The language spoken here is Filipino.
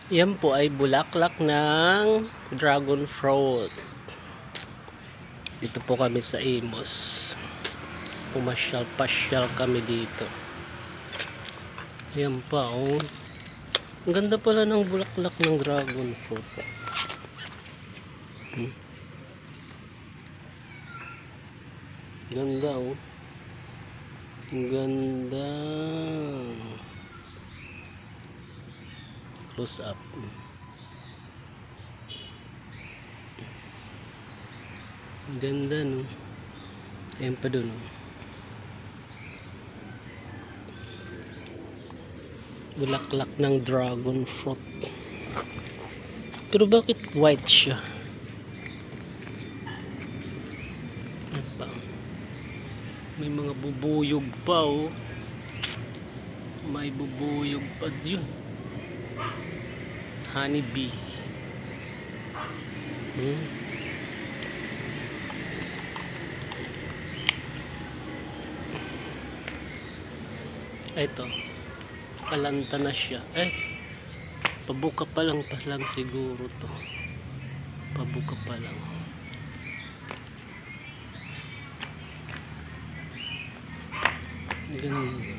Yan po ay bulaklak ng dragon fruit. Dito po kami sa Imus. Pumasyal-pasyal kami dito. Yan pa oh. Ang ganda pala ng bulaklak ng dragon fruit. Ganda oh. Ang ganda. Close up. Ang ganda no. Ayan pa dun oh. Bulaklak ng dragon fruit. Pero bakit white siya? May mga bubuyog pa oh. May bubuyog pa yun. Honey bee. Ito. Palanta na siya. Pabuka pa lang siguro to. Pabuka pa lang. Ganun.